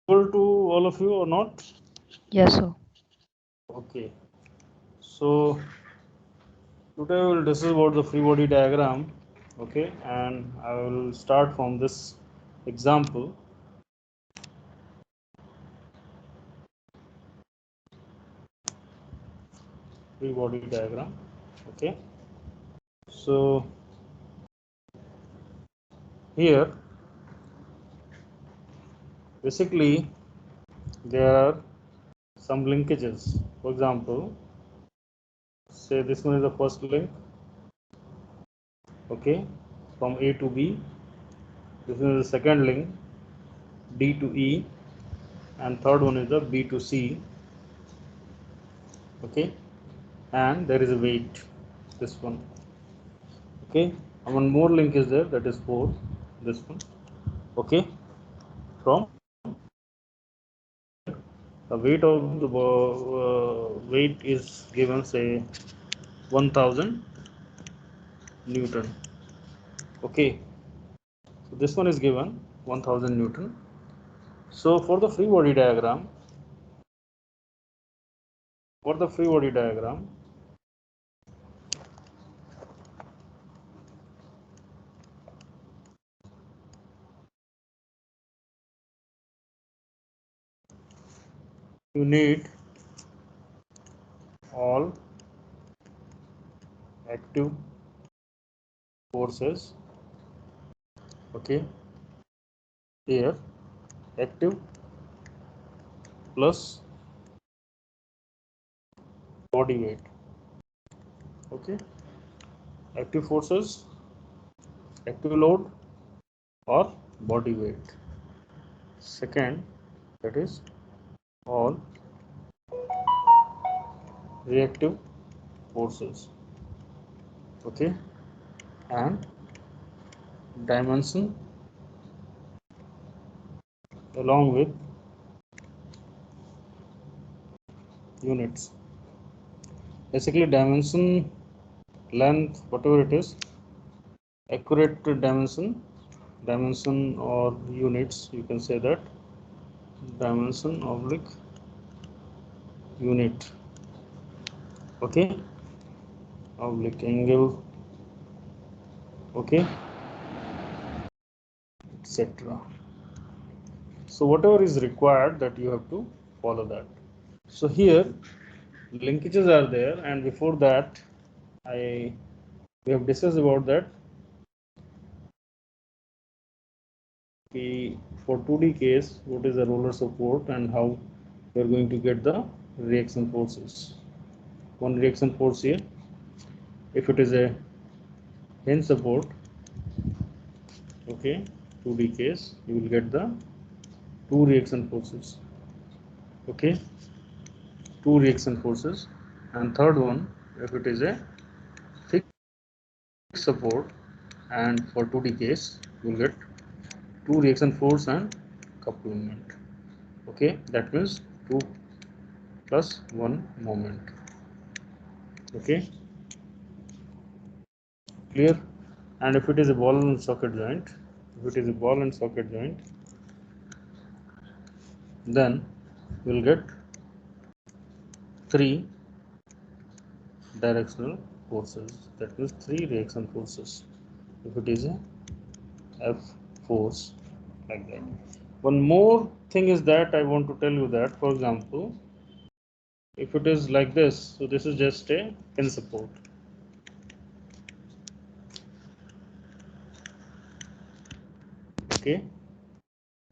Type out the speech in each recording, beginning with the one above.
Able to all of you or not? Yes, sir. Okay. So today we will discuss about the free body diagram. Okay, and I will start from this example. Free body diagram. Okay. So here basically there are some linkages. For example, say this one is the first link. Okay, from A to B. This is the second link, D to E, and third one is the B to C. Okay, and there is a weight, this one. Okay, and one more link is there, that is 4, this one. Okay, from the weight of the weight is given, say 1000 Newton. Okay, so this one is given 1000 Newton. So for the free body diagram, you need all active forces. Okay, here active plus body weight. Okay, active forces, active load, or body weight. Second, that is all reactive forces. Okay, and dimension along with units. Basically, dimension, length, whatever it is, accurate dimension or units, you can say that dimension oblique unit. Okay, oblique angle. Okay, etc. So whatever is required, that you have to follow that. So here linkages are there, and before that we have discussed about that for 2D case what is the roller support and how we are going to get the reaction forces. One reaction force here, if it is a hinge support, okay, 2D case, you will get the two reaction forces. Okay, two reaction forces. And third one, if it is a fixed support, and for 2D case you will get two reaction force and couplement. Okay, that means 2 plus 1 moment. Okay, clear? And if it is a ball and socket joint, then you will get 3 directional forces, that means 3 reaction forces if it is a F force, like that. One more thing is that I want to tell you that, for example, if it is like this, so this is just a pin support. Okay,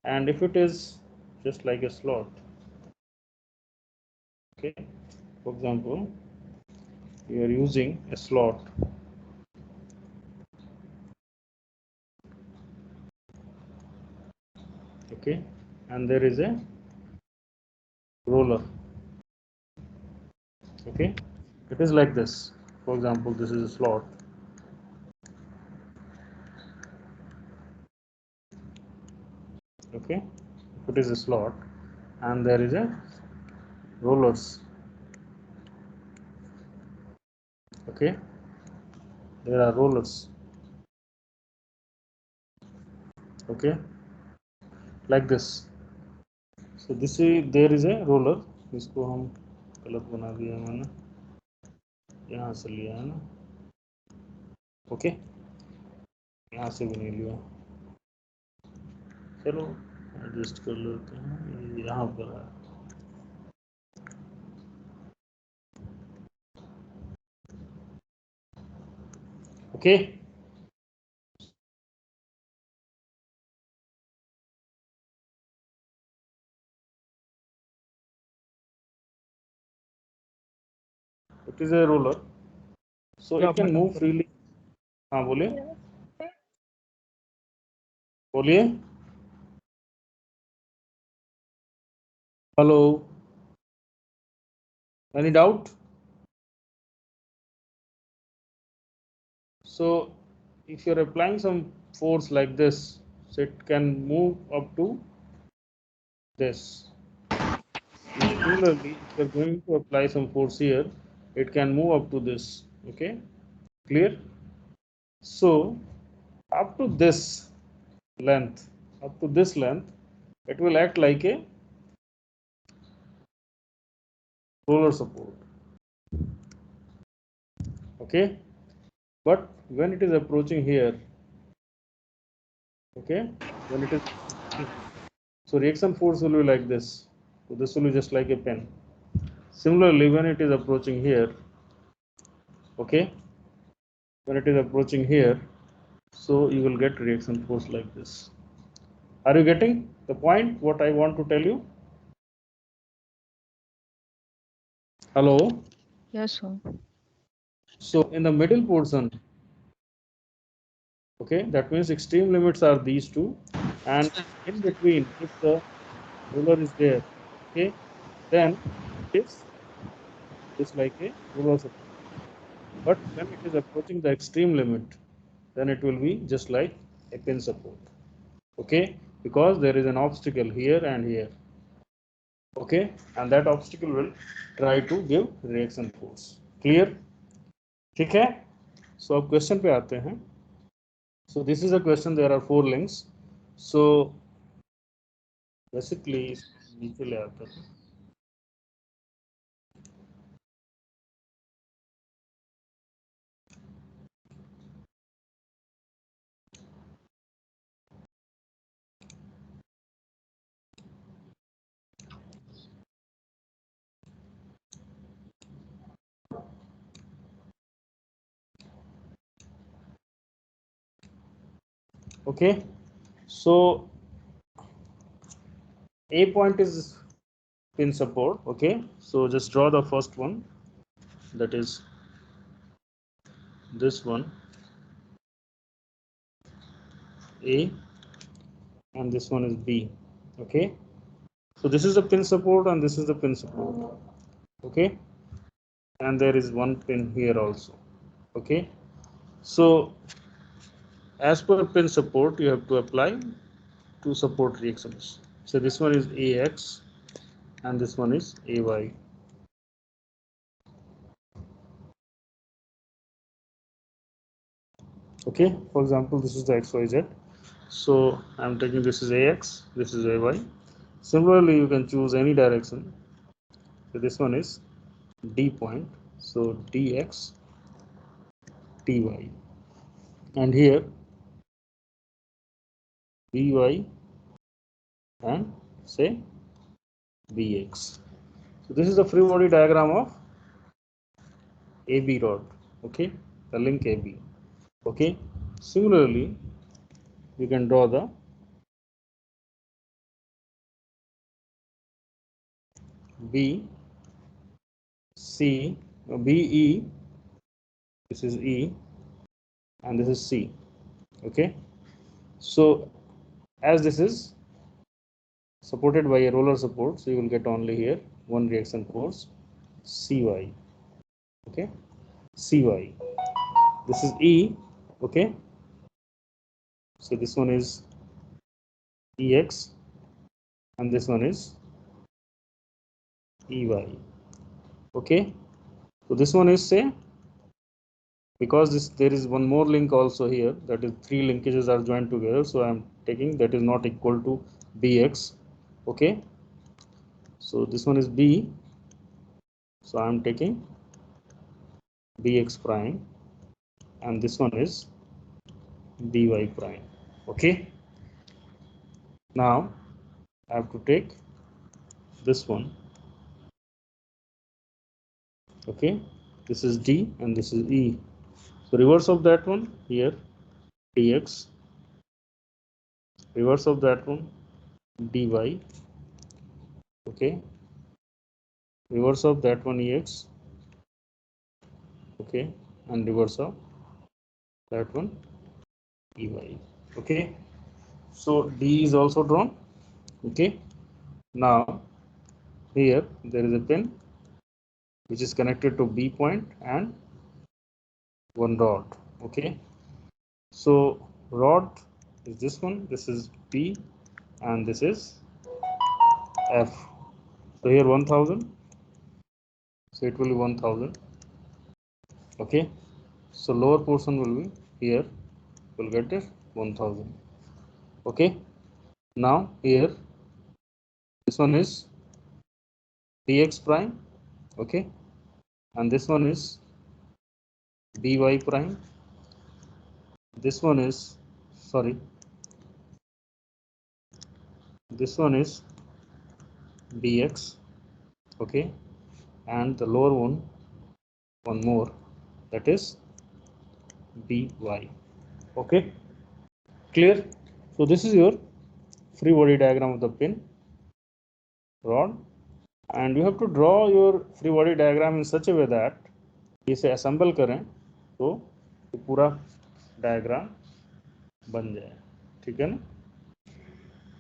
and if it is just like a slot, okay, for example, you are using a slot, okay, and there is a roller. Okay, it is like this. For example, this is a slot. Okay, it is a slot, and there is a rollers. Okay, there are rollers. Okay, like this. So this is, there is a roller, इसको हम गलत बना दिया मैंने, यहाँ से लिया है ना, ओके, यहाँ से भी नहीं लिया, चलो एडजस्ट कर लेते हैं, ये यहाँ पर है, okay. It is a roller, so it can move freely. हाँ बोलिए, बोलिए, hello, any doubt? So if you're applying some force like this, so it can move up to this. Similarly, if you're going to apply some force here, it can move up to this. Okay, clear? So up to this length, it will act like a roller support. Okay, but when it is approaching here, okay, when it is, so reaction force will be like this. So this will be just like a pen. Similarly, when it is approaching here, okay, when it is approaching here, so you will get reaction force like this. Are you getting the point what I want to tell you? Hello? Yes, sir. So in the middle portion, okay, that means extreme limits are these two, and in between, if the ruler is there, okay, then it is like a ruler support. But when it is approaching the extreme limit, then it will be just like a pin support, okay, because there is an obstacle here and here, okay, and that obstacle will try to give reaction force. Clear? ठीक है, so अब question पे आते हैं. So this is a question, there are 4 links. So basically नीचे ले आते हैं. Okay, so A point is pin support. Okay, so just draw the first one, that is this one, A, and this one is B. Okay, so this is the pin support and this is the pin support. Okay, and there is one pin here also. Okay, so as per pin support, you have to apply two support reactions. So this one is AX and this one is AY. Okay, for example, this is the XYZ. So I'm taking this is AX, this is AY. Similarly, you can choose any direction. So this one is D point, so DX, DY, and here BY and say BX. So this is the free body diagram of AB rod. Okay, the link AB. Okay, similarly, you can draw the B, C, BE, this is E, and this is C. Okay, so as this is supported by a roller support, so you will get only here one reaction force, CY. Okay, CY. This is E. Okay, so this one is EX and this one is EY. Okay, so this one is, say, because this, there is one more link also here, that is 3 linkages are joined together, so I am taking that is not equal to BX. Okay, So this one is B, so I am taking bx prime, and this one is by prime. Okay, now I have to take this one. Okay, this is D and this is E. So reverse of that one here, dx, reverse of that one dy. Okay, reverse of that one ex. Okay, and reverse of that one ey. Okay, so D is also drawn. Okay, now here there is a pin which is connected to B point and one rod. Okay, so rod is this one, this is B, and this is F. So here 1000, so it will be 1000. Okay, so lower portion will be here, will get it 1000. Okay, now here this one is bx prime. Okay, and this one is by prime. This one is, sorry, this one is bx. Okay, and the lower one more, that is by. Okay, clear? So this is your free body diagram of the pin rod, and you have to draw your free body diagram in such a way that इसे assemble करें तो पूरा diagram बन जाए. ठीक है ना?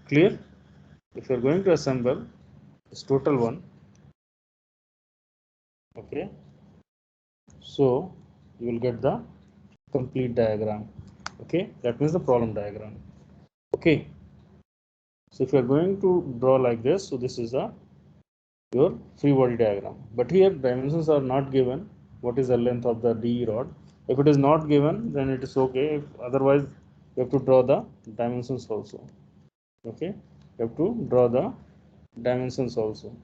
Clear? If you are going to assemble this total one, okay, so you will get the complete diagram. Okay, that means the problem diagram. Okay, so if you are going to draw like this, so this is your free body diagram, but here dimensions are not given. What is the length of the D rod? If it is not given, then it is okay. If otherwise, you have to draw the dimensions also. Okay, you have to draw the dimensions also.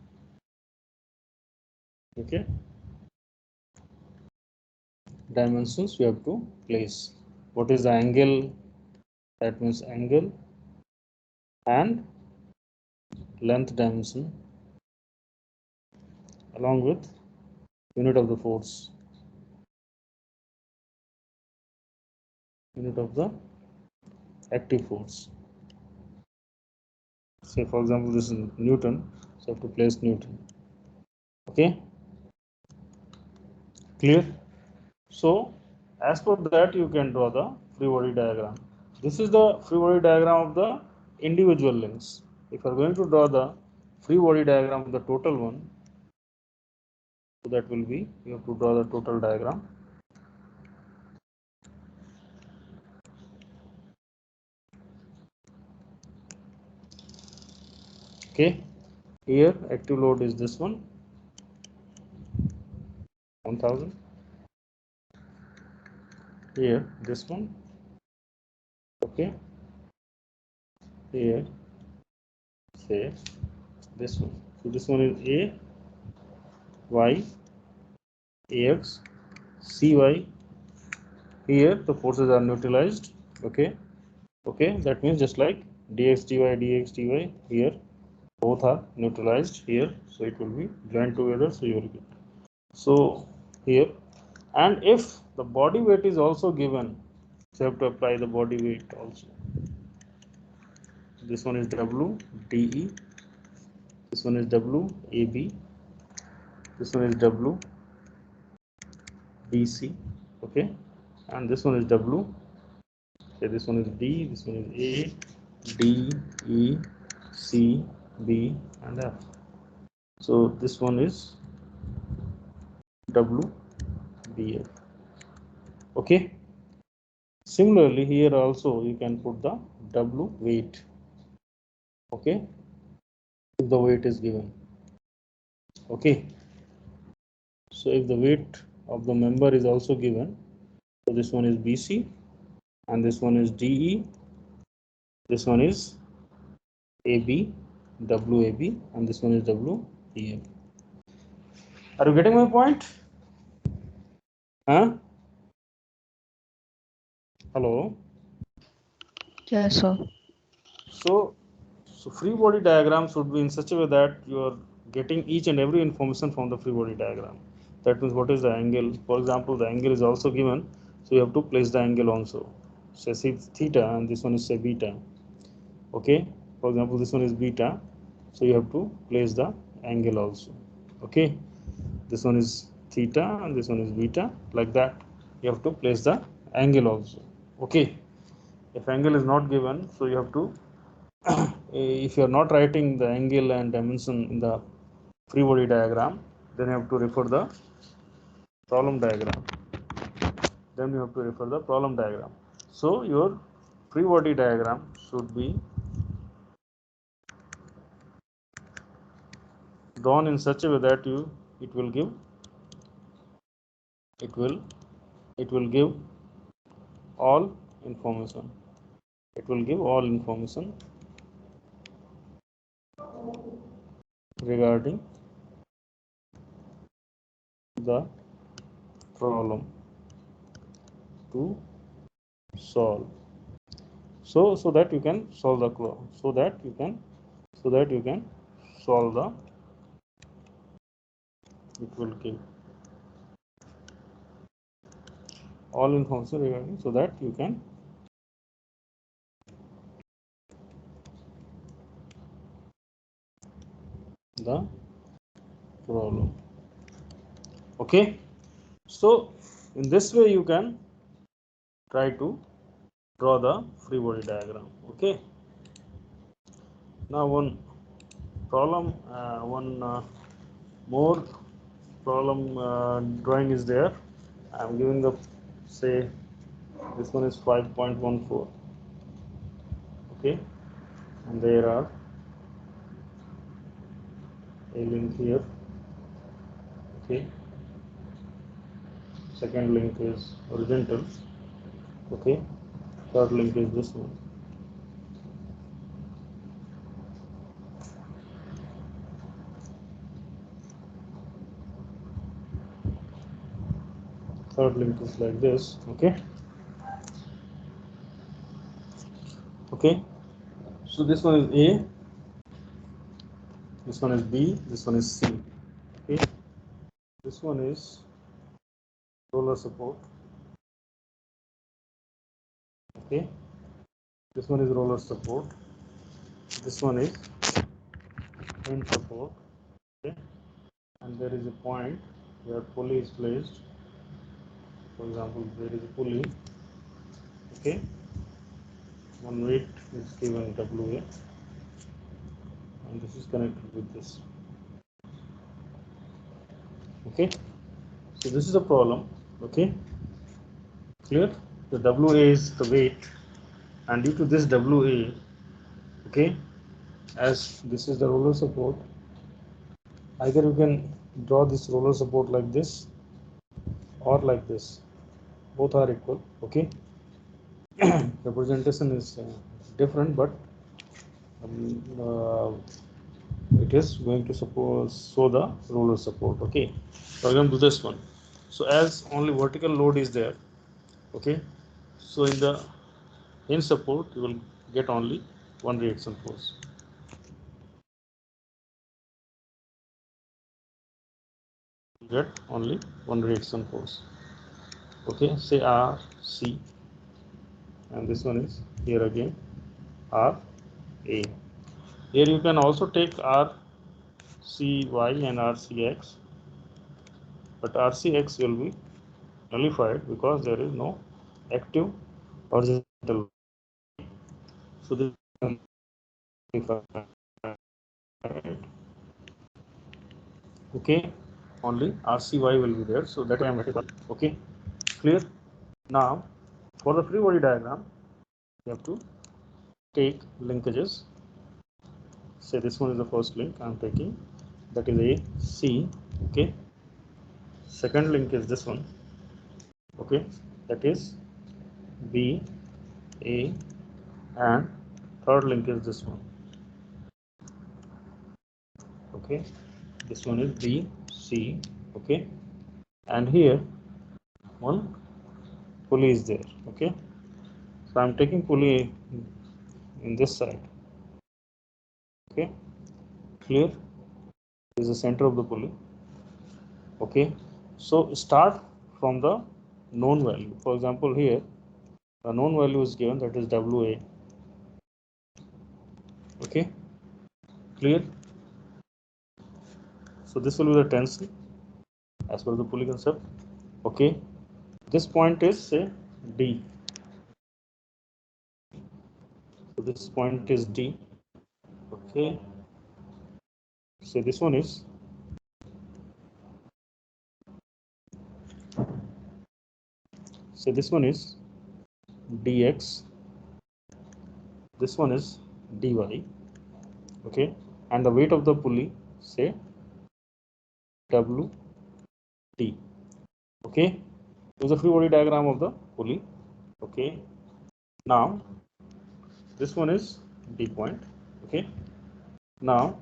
Okay, dimensions you have to place. What is the angle? That means angle and length dimension along with unit of the force, unit of the active force. Say for example this is Newton, so I have to place Newton. Okay, clear? So as per that you can draw the free body diagram. This is the free body diagram of the individual links. If you are going to draw the free body diagram of the total one, so that will be, you have to draw the total diagram. Okay, here active load is this one, 1000. Here this one. Okay, here say this one. So this one is A, Y, AX, CY. Here the forces are neutralized. Okay, okay, that means just like dx dy, dx dy, here both are neutralized here, so it will be joined together, so you will get. So here, and if the body weight is also given, so you have to apply the body weight also. This one is W DE, this one is W AB, this one is W BC. Okay, and this one is W. Okay, this one is D, this one is A, D, E, C, B, and F. So this one is W, B, F. Okay. Similarly, here also you can put the W weight. Okay, if the weight is given. Okay. So if the weight of the member is also given, so this one is BC, and this one is DE, this one is AB, WAB, and this one is WEF. Are you getting my point? Huh? Hello? Yes, sir. So free body diagram should be in such a way that you are getting each and every information from the free body diagram. That means what is the angle? For example, the angle is also given, so you have to place the angle also. Say theta, and this one is say beta. Okay. For example, this one is beta, so you have to place the angle also. Okay. This one is theta and this one is beta, like that. You have to place the angle also. Okay. If angle is not given, so you have to if you are not writing the angle and dimension in the free body diagram, then you have to refer the problem diagram. Then you have to refer the problem diagram. So your free body diagram should be drawn in such a way that it will give it will it will give all information. It will give all information regarding the problem to solve. So that you can solve the problem. So that you can solve the. It will give all information regarding, so that you can the problem. Okay. So in this way you can try to draw the free body diagram. Okay. Now one problem, one more problem drawing is there. I am giving the, say this one is 5.14. Okay, and there are a link here. Okay, second link is horizontal. Okay, third link is this one. Third link is like this. Okay. Okay, so this one is A, this one is B, this one is C. Okay, this one is roller support. Okay, this one is roller support. This one is end support. Okay, and there is a point where pulley is placed. For example, there is a pulley. Okay, one weight is given WA, and this is connected with this. Okay, so this is a problem. Okay, clear? The WA is the weight, and due to this WA, okay, as this is the roller support, either you can draw this roller support like this or like this. Both are equal. Okay, representation is different, but it is going to show the roller support. Okay, so I'm going to do this one. So as only vertical load is there, okay, so in the end support you will get only one reaction force. You get only one reaction force. Okay, say R C, and this one is here again R A. Here you can also take R C Y and R C X, but R C X will be nullified because there is no active horizontal. So this is nullified. Okay, only RCY will be there, so that I am okay, clear. Now for the free body diagram you have to take linkages. Say this one is the first link I am taking, that is A C. Okay, second link is this one. Okay, that is B A, and third link is this one. Okay, this one is B, C. Okay, and here one pulley is there. Okay, so I'm taking pulley in this side. Okay, clear? This is the center of the pulley. Okay, so start from the known value. For example, here the known value is given, that is WA. Okay, clear? So this will be the tension as per the pulley concept. Okay, this point is say D. So this point is D. Okay, so this one is dx, this one is dy. Okay, and the weight of the pulley say WT. Okay, this is a free body diagram of the pulley. Okay, now this one is D point. Okay, now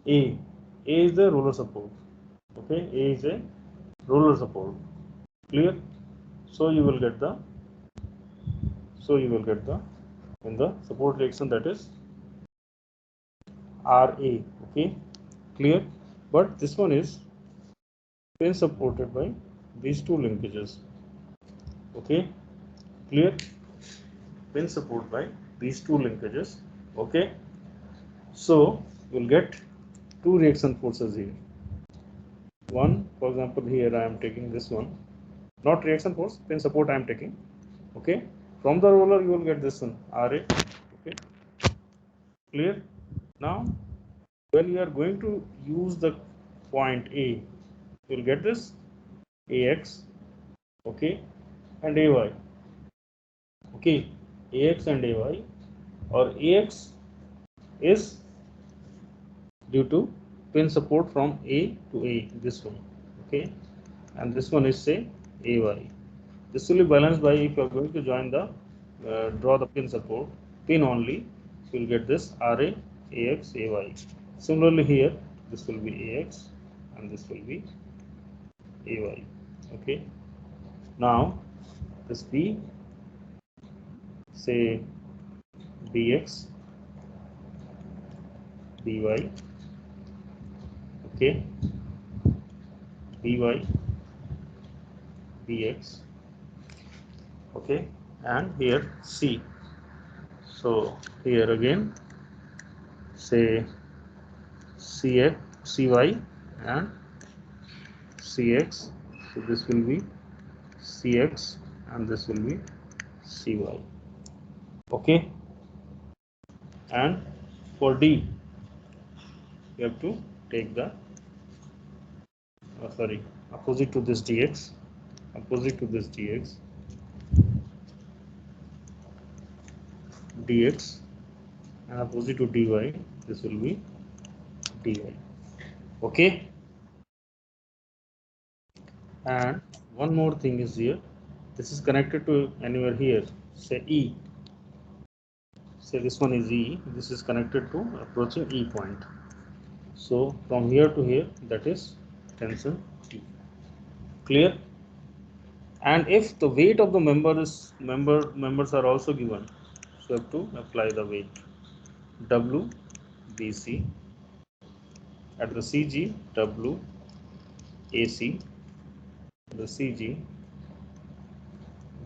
A is the roller support. Okay, A is a roller support. Clear? So you will get the in the support reaction, that is RA. Okay, clear? But this one is pin supported by these two linkages. Okay, clear? Pin support by these two linkages. Okay, so we'll get two reaction forces here. One, for example, here I am taking this one, not reaction force, pin support I am taking. Okay, from the roller you will get this one, RA. Okay, clear? Now when you are going to use the point A, you will get this AX. Okay, and AY. Okay, AX and AY, or AX is due to pin support from A to A, this one. Okay, and this one is say AY. This will be balanced by, if you are going to join the draw the pin support pin only, you will get this RA, AX, AY. Similarly here this will be AX and this will be AY. Okay, now this B say DX, DY. Okay, DY, DX. Okay, and here C. So here again say CX, CY and CX. So this will be CX and this will be CY. Okay, and for D you have to take the opposite to this DX, DX, and opposite to DY, this will be DY. Okay, and one more thing is here, this is connected to anywhere here, say E. Say this one is E, this is connected to approaching E point. So from here to here, that is tension T. Clear? And if the weight of the members are also given, so you have to apply the weight W BC at the CG, W AC, the CG,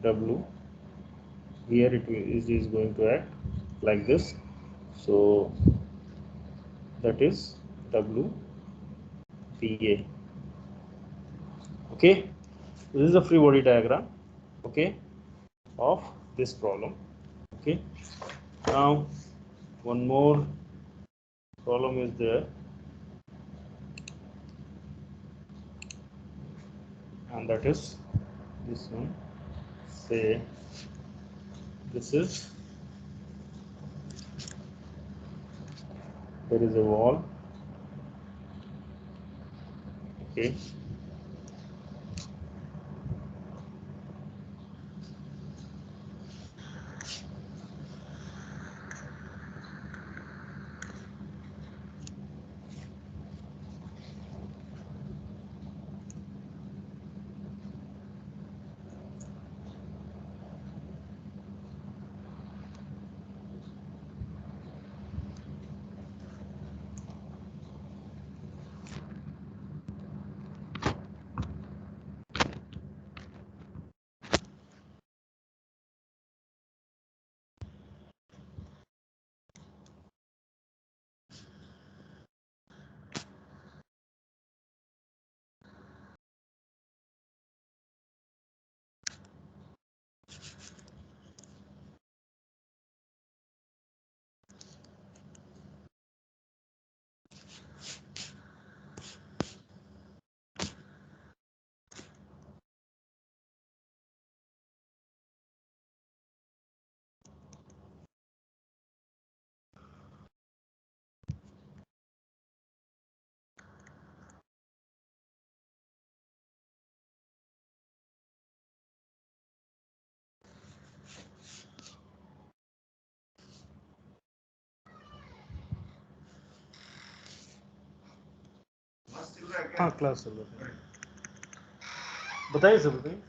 W. Here it is going to act like this, so that is W PA. Okay, this is a free body diagram, okay, of this problem. Okay, now one more problem is there, and that is this one. Say this is, there is a wall. Okay, हाँ class चल रहा है, बताइए sir बताइए।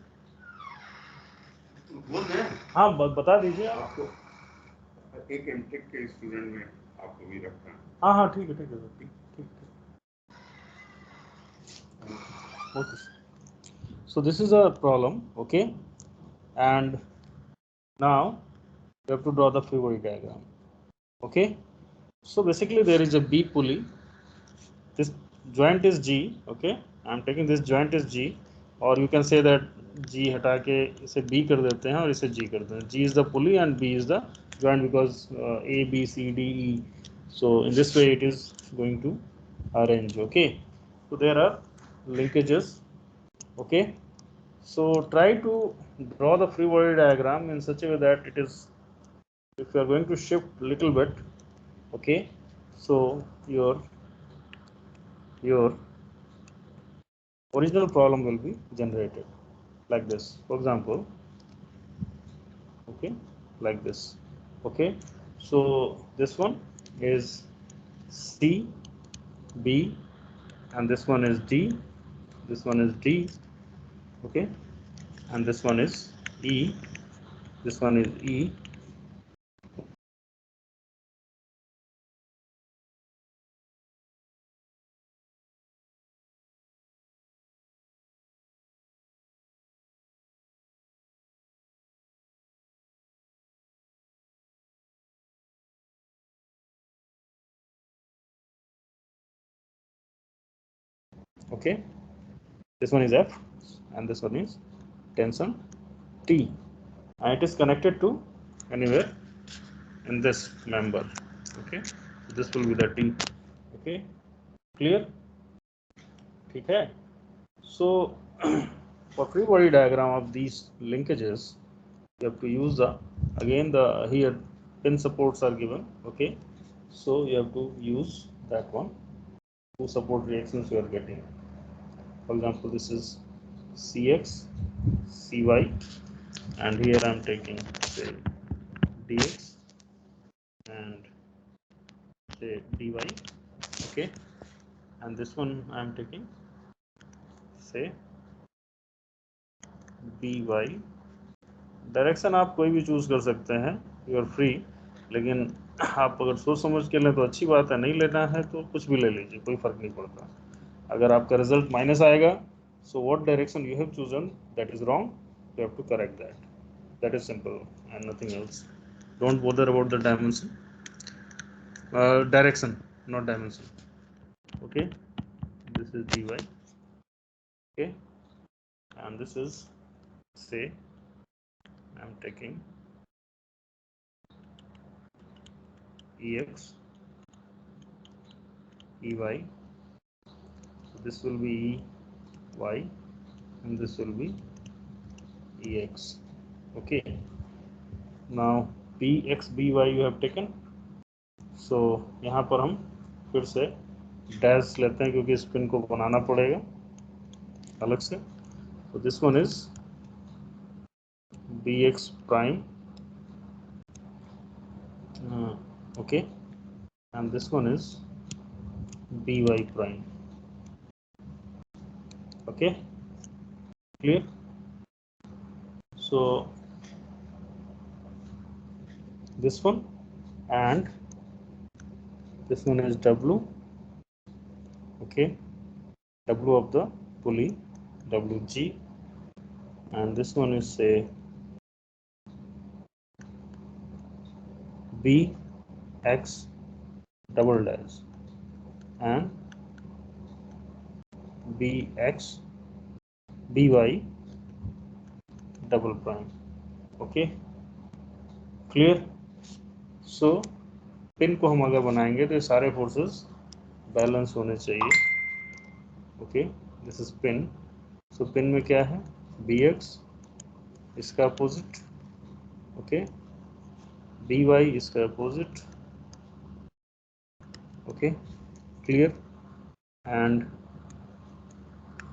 हाँ बता दीजिए आप। एक एमटेक के स्टूडेंट में आपको भी रखना है। हाँ हाँ ठीक है सर, ठीक ठीक। Okay. So this is a problem, okay, and now we have to draw the free body diagram. Okay, so basically there is a B pulley. This joint is G. Okay, I'm taking this joint is G, or you can say that G हटा के इसे B कर देते हैं और इसे G कर देते हैं. G is the pulley and B is the joint because A, B, C, D, E. So in this way it is going to arrange. Okay, so there are linkages. Okay, so try to draw the free body diagram in such a way that it is, if you are going to shift little bit, okay, so your original problem will be generated like this, for example, okay, like this. Okay, so this one is C, B, and this one is D, this one is D, okay, and this one is E, this one is E. Okay, this one is F and this one is tension T, and it is connected to anywhere in this member. Okay, so this will be the T. Okay, clear? ठीक है. So for free body diagram of these linkages, you have to use the, again the here pin supports are given. Okay, so you have to use that one to support reactions you are getting. For example, this is CX, CY, and here I am taking say DX and say DY. Okay, and this one I am taking say BY. Direction आप कोई भी choose कर सकते हैं, you are free, लेकिन आप अगर सोच समझ के लें तो अच्छी बात है, नहीं लेना है तो कुछ भी ले लीजिए, कोई फर्क नहीं पड़ता. अगर आपका रिजल्ट माइनस आएगा, so what direction you have chosen that is wrong, you have to correct that. That is simple and nothing else. Don't bother about the dimension, direction not dimension. Okay, this is dy. Okay, and this is say I'm taking EX, EY, so this will be EY and this will be EX. Okay, now BX, BY you have taken, so यहाँ पर हम फिर से dash लेते हैं क्योंकि spin को बनाना पड़ेगा अलग से. so this one is BX prime, okay, and this one is BY prime. Okay, clear? So this one and this one is W. Okay, W of the pulley, WG, and this one is say BX double dash and BX BY double prime. Okay, clear? So pin को हम अगर बनाएंगे तो ये सारे forces balance होने चाहिए. Okay, this is pin. So pin में क्या है, BX इसका अपोजिट, ओके, BY इसका opposite. Okay, clear? And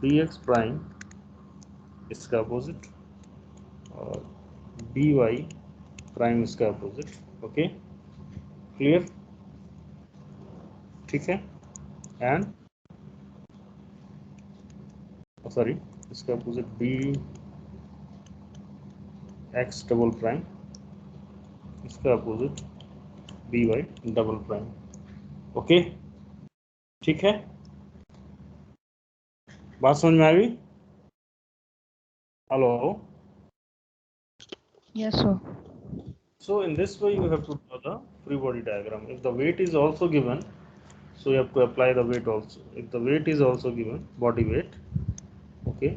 BX prime इसका अपोजिट और BY प्राइम इसका अपोजिट. Okay, clear? ठीक है. एंड सॉरी, इसका opposite B X double prime, इसका opposite B Y double prime. Okay, ठीक है, बात समझ में आ गई? Hello. Yes, sir. So in this way you have to draw the free body diagram. If the weight is also given, so you have to apply the weight also. If the weight is also given, body weight, okay,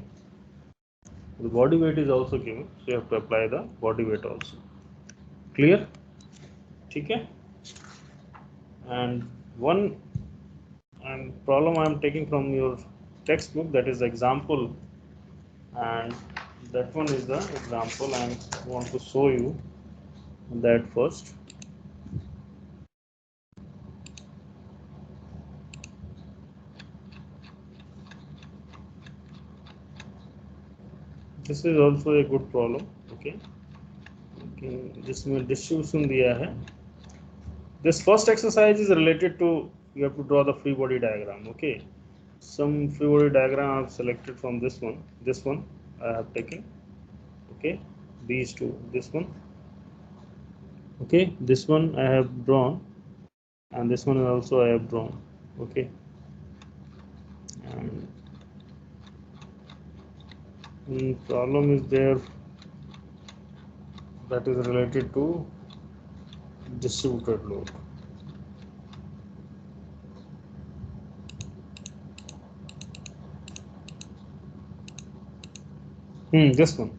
the body weight is also given, so you have to apply the body weight also. Clear? ठीक है? And one and problem I am taking from your textbook, that is example, and that one is the example. I want to show you that first. This is also a good problem. Okay, जिसमें distribution दिया है. This first exercise is related to, you have to draw the free body diagram. Okay, some free body diagram I have selected from this one. This one I have taken. Okay, these two, this one. Okay, this one I have drawn, and this one also I have drawn. Okay, and problem is there that is related to distributed load. This one,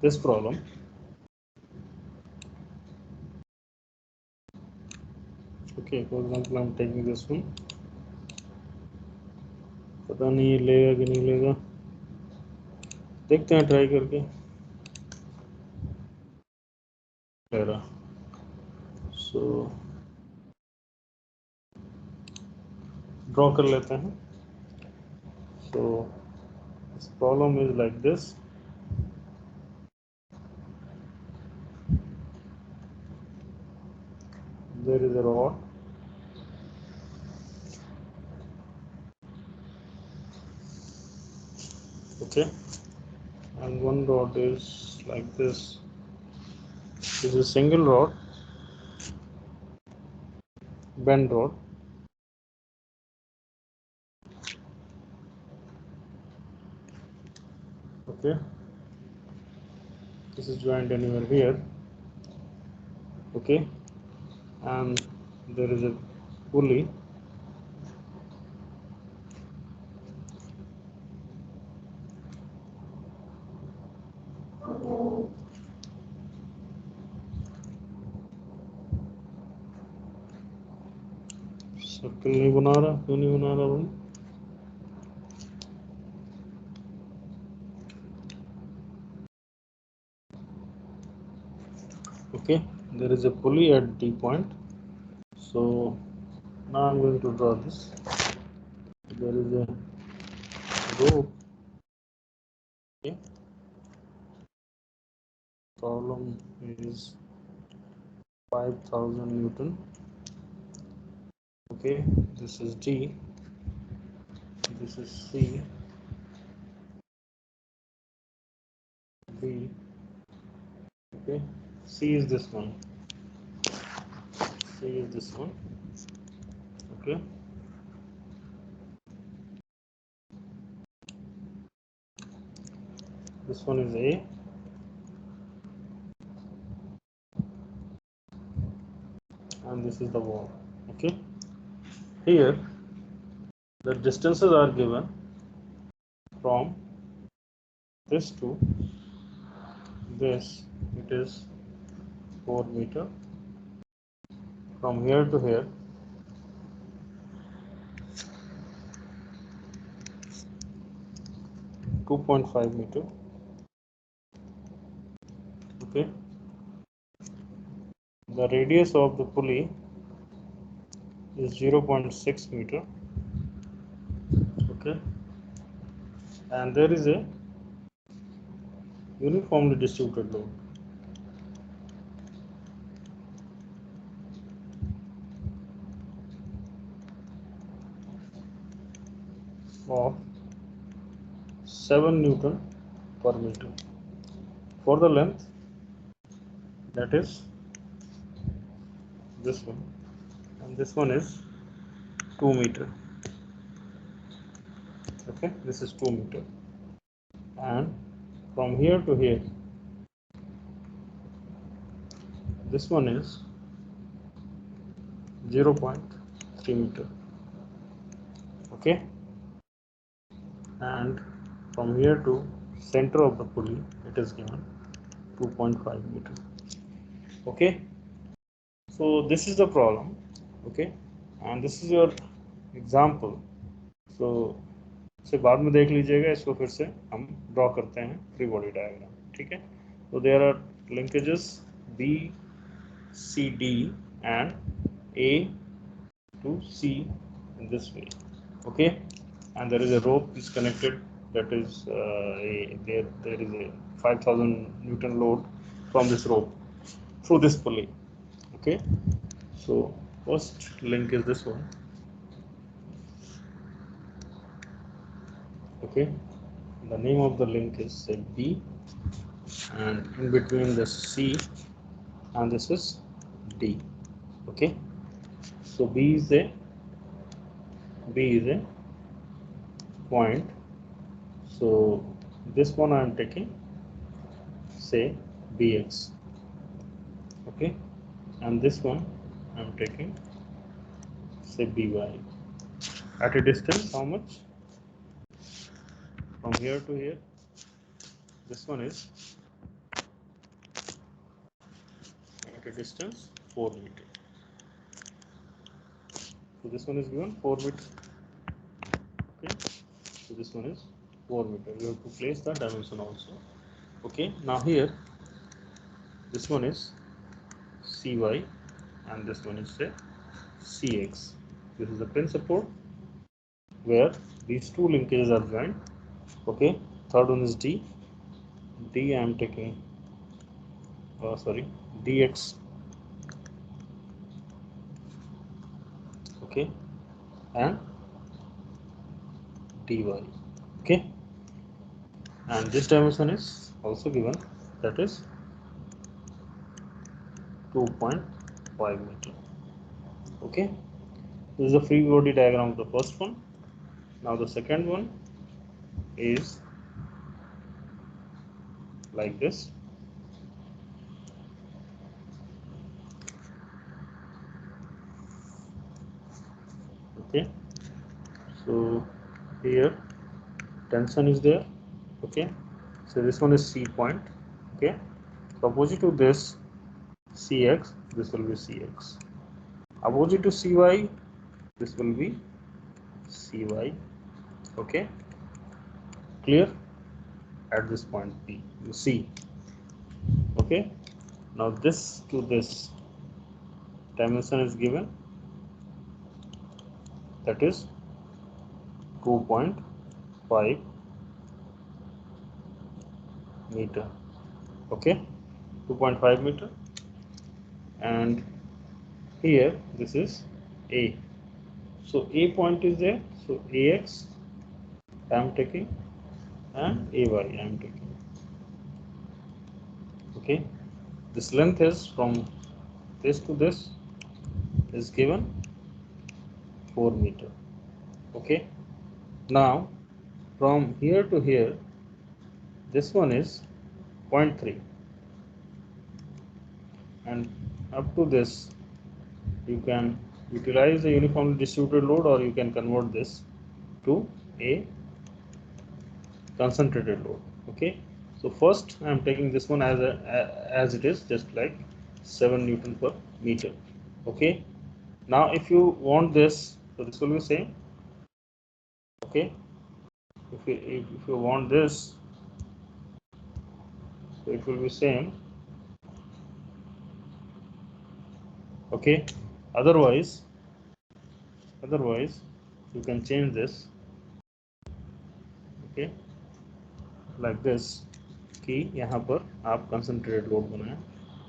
this problem. Okay, for example I'm taking this one. पता नहीं ये लेगा कि नहीं लेगा, देखते हैं try करके. ले रहा, सो ड्रॉ कर लेते हैं. So this problem is like this. There is a rod. Okay, and one rod is like this. This is a single rod, bend rod. Okay, this is joined anywhere here. Okay, and there is a pulley. Circle नहीं बना रहा, क्यों नहीं बना रहा भाई? Okay, there is a pulley at D point. So now I'm going to draw this. There is a rope. Okay, problem is 5000 Newton. Okay, this is D, this is C, B. Okay, C is this one, C is this one. Okay, this one is A, and this is the wall. Okay, here the distances are given from this to this. It is 4 meter. From here to here 2.5 meter. Okay, the radius of the pulley is 0.6 meter. Okay, and there is a uniformly distributed load of 7 Newton per meter. For the length, that is this one, and this one is 2 meter. Okay, this is 2 meter, and from here to here, this one is 0.3 meter. Okay, and from here to center of the pulley, it is given 2.5 meter. Okay, so this is the problem. Okay, and this is your example. So इसे बाद में देख लीजिएगा, इसको फिर से हम draw करते हैं फ्री बॉडी डायग्राम. ठीक है, तो there are linkages B, C, D and A to C in this way. Okay, and there is a rope is connected, that is there is a 5000 Newton load from this rope through this pulley. Okay, so first link is this one. Okay, the name of the link is say B, and in between the C and this is D. Okay, so B is a point. So this one I am taking say BX. Okay, and this one I am taking say BY. At a distance how much? From here to here, this one is at a distance 4 meter. So this one is given 4 meter. Okay, so this one is 4 meter. You have to place the dimension also. Okay, now here this one is CY and this one is say CX. This is the pin support where these two linkages are joined. Okay, third one is D. D I am taking DX. Okay, and DY. Okay, and this dimension is also given, that is 2.5 meter. Okay, this is the free body diagram of the first one. Now the second one is like this. Okay, so here tension is there. Okay, so this one is C point. Okay, so opposite to this CX, this will be CX. Opposite to CY, this will be CY. Okay, clear? At this point P, you see. Okay, now this to this dimension is given, that is 2.5 meter. Okay, 2.5 meter, and here this is A. So A point is there, so AX I am taking and AY I am taking. Okay, this length is from this to this is given 4 meter. Okay, now from here to here, this one is 0.3, and up to this you can utilize the uniformly distributed load, or you can convert this to a concentrated load. Okay, so first I am taking this one as it is, just like 7 Newton per meter. Okay, now if you want this, so this will be same. Okay, if you want this, so it will be same. Okay, otherwise you can change this. Okay, like this कि यहाँ पर आप concentrated load बनाएं.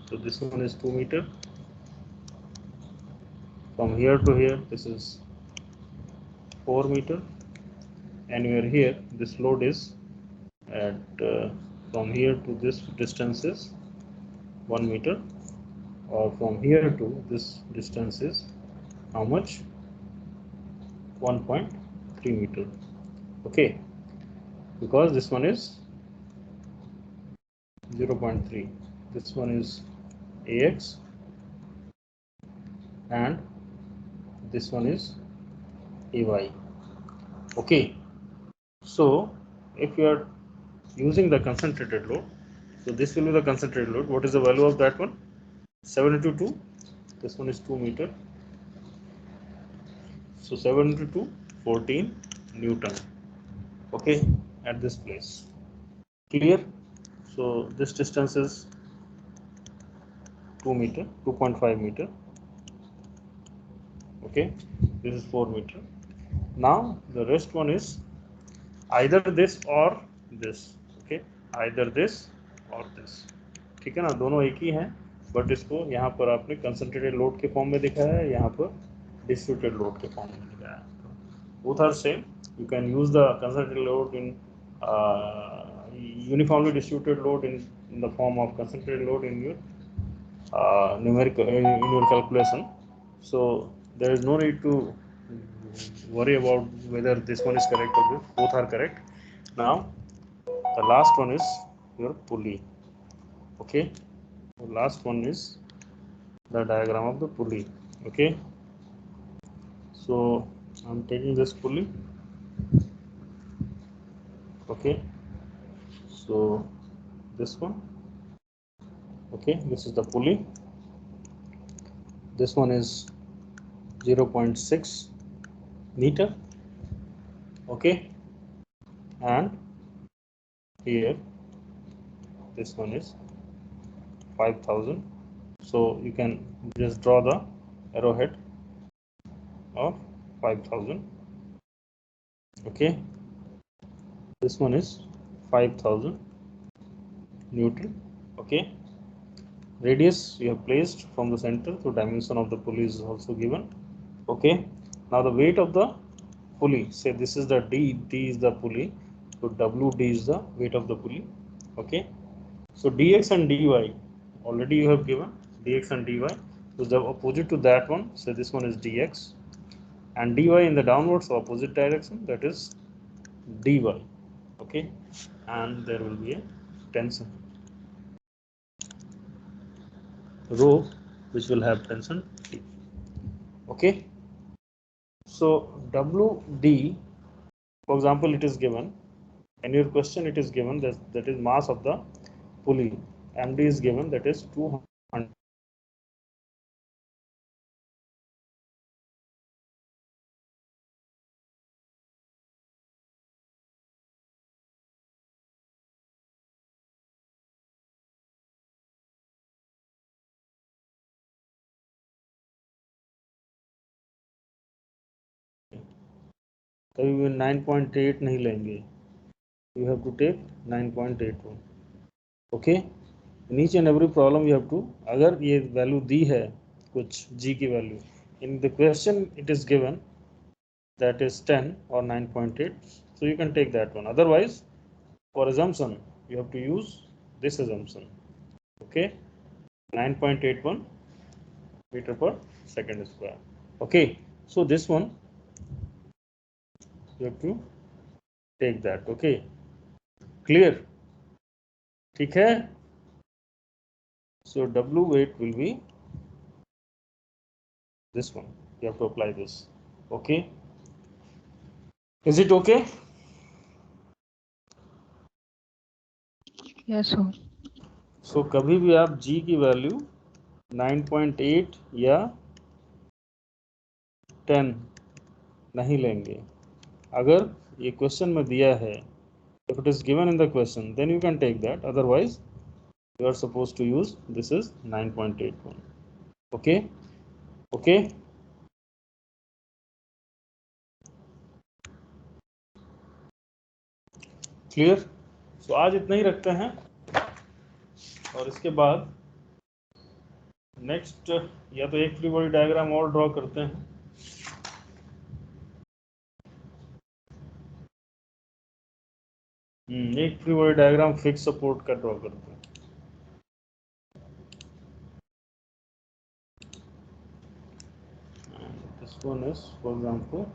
So this one is 2 meter. From here to here, this is 4 meter, and here this load is at from here to this distance is 1 meter, or from here to this distance is how much? 1.3 meter. Okay, because this one is 0.3, this one is AX, and this one is AY. Okay, so if you are using the concentrated load, so this will be the concentrated load. What is the value of that one? 7 into 2, this one is 2 meter, so 7 into 2, 14 Newton. Okay, at this place. Clear? So this distance is 2 meter, 2.5 meter. Okay, this is 4 meter. Now the rest one is either this or this. Okay, either this or this. ठीक है ना, दोनों एक ही हैं, but इसको यहाँ पर आपने कंसंट्रेटेड लोड के फॉर्म में दिखाया है, यहाँ पर डिस्ट्रीब्यूटेड लोड के फॉर्म में दिखाया है. Both are same. You can use the concentrated load in uniformly distributed load in the form of concentrated load in your numerical in your calculation. So there is no need to worry about whether this one is correct or this. Both are correct. Now the last one is your pulley. Okay, the last one is the diagram of the pulley. Okay, so I'm taking this pulley. Okay, so this one. Okay, this is the pulley. This one is 0.6 meter. Okay, and here this one is 5,000. So you can just draw the arrowhead of 5,000. Okay, this one is 5,000 Newton. Okay, radius you have placed from the center, so dimension of the pulley is also given. Okay, now the weight of the pulley, say this is the D is the pulley, so WD is the weight of the pulley. Okay, so dx and dy already you have given, dx and dy, so the opposite to that one, so this one is dx, and dy in the downwards opposite direction, that is dy. Okay, and there will be a tension rope which will have tension T. Okay, so WD, for example, it is given in your question, it is given that is mass of the pulley, MD is given, that is 200. कभी भी 9.8 नहीं लेंगे, you have to take 9.81. okay, in each and every problem you have to, अगर ये value दी है कुछ g की value, in the question it is given that is 10 or 9.8, so you can take that one. Otherwise, for assumption you have to use this assumption. Okay, 9.81 meter per second square. Okay, so this one you have to take that. Okay, clear? ठीक है, so W weight will be this one, you have to apply this. Okay, is it okay? Yes, sir. So कभी भी आप G की value 9.8 या 10 नहीं लेंगे. अगर ये क्वेश्चन में दिया है, if it is given in the question, then you can take that. Otherwise, you are supposed to use this is 9.81. Okay, okay, clear? So आज इतना ही रखते हैं, और इसके बाद नेक्स्ट या तो एक फ्री बॉडी डायग्राम और ड्रॉ करते हैं. एक free body diagram fix support का ड्रॉ करते हैं. This one is, for example,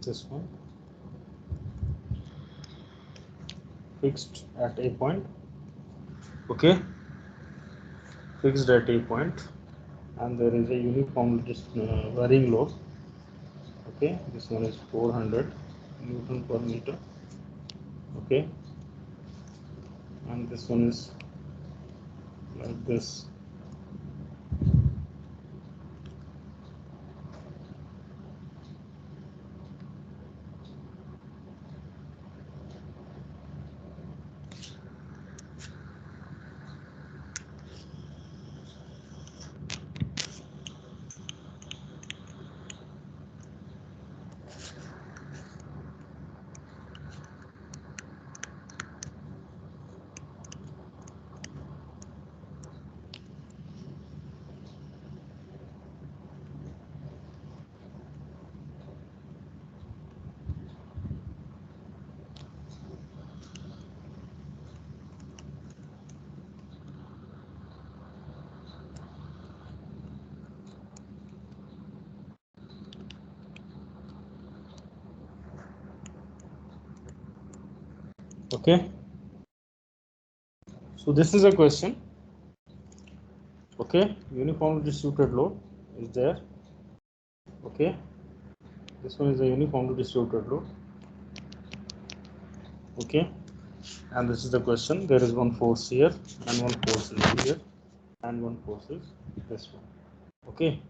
this one fixed at a point. Okay, fixed at a point, and there is a uniform varying load. Okay, this one is 400 Newton per meter. Okay, and this one is like this. Okay, so this is a question. Okay, uniformly distributed load is there. Okay, this one is a uniformly distributed load. Okay, and this is the question. There is one force here and one force is here and one force is this one. Okay,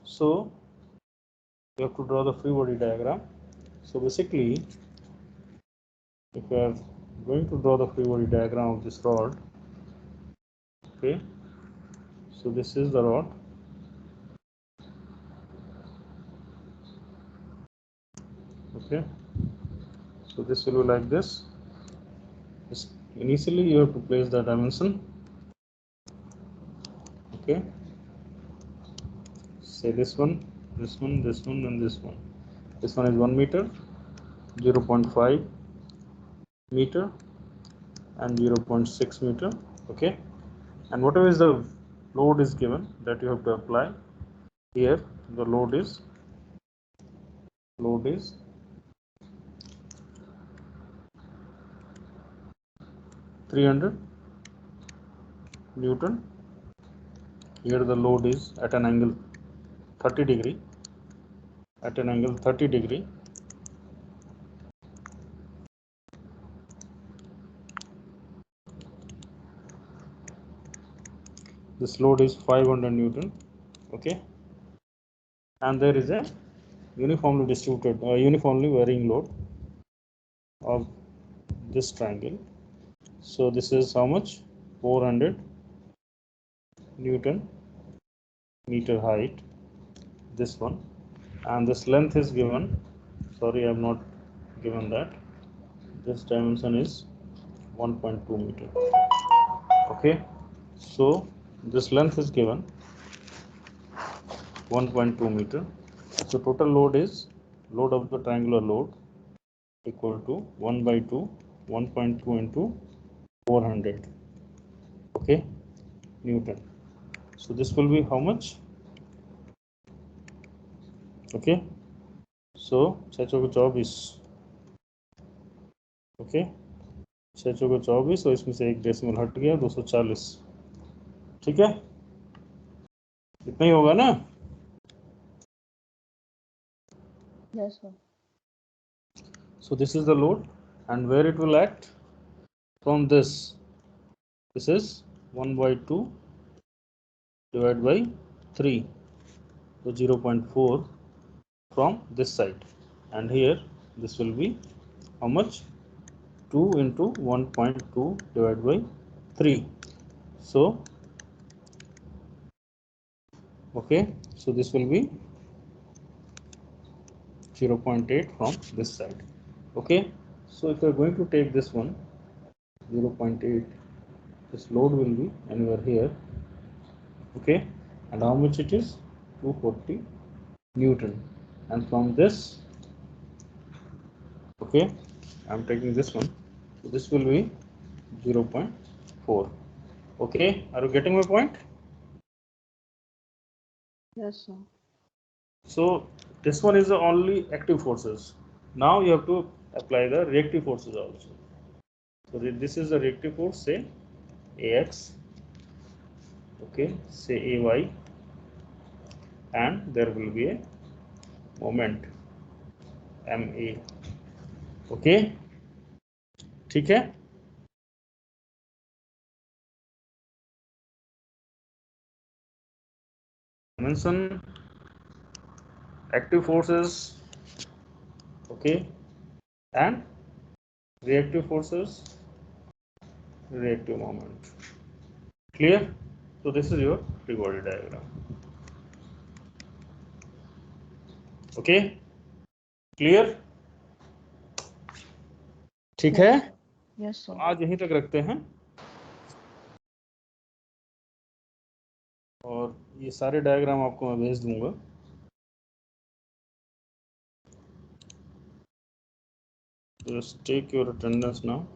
so you have to draw the free body diagram. So basically, if you are going to draw the free body diagram of this rod, okay, so this is the rod. Okay, so this will be like this. Initially you have to place the dimension. Okay, say this one, this one, this one, and this one. This one is 1 meter, 0.5 meter, and 0.6 meter. Okay, and whatever is the load is given, that you have to apply here. The load is 300 Newton. Here the load is at an angle 30 degree. At an angle 30 degree. This load is 500 Newton. Okay, and there is a uniformly distributed, uniformly varying load of this triangle. So this is how much? 400 Newton meter height, this one, and this length is given. Sorry, I have not given that. This dimension is 1.2 meter. Okay, so this length is given 1.2 meter. So total load is, load of the triangular load equal to 1 by 2, 1.2 into 400. Okay, Newton. So this will be how much? Okay, so 624. Okay, 624, और इसमें से एक decimal हट गया, 240. ठीक है, इतना ही होगा ना? Yes, sir. So this is the load, and where it will act from this. This is 1 by 2 divided by 3, so 0.4 from this side, and here this will be how much? 2 into 1.2 divided by 3. So okay, so this will be 0.8 from this side. Okay, so if you are going to take this one 0.8, this load will be anywhere here. Okay, and how much it is? 240 Newton, and from this, okay, I'm taking this one, so this will be 0.4. Okay, are you getting my point? Yes, sir. So this one is the only active forces. Now you have to apply the reactive forces also. So this is the reactive force, say AX, okay, say AY, and there will be a moment MA. okay, ठीक है. Mention active forces, okay, and reactive forces, reactive moment. Clear? So this is your free body diagram. Okay, clear? ठीक है. Yes, sir. आज यहीं तक रखते हैं, और ये सारे डायग्राम आपको मैं भेज दूंगा. Just take your attendance now.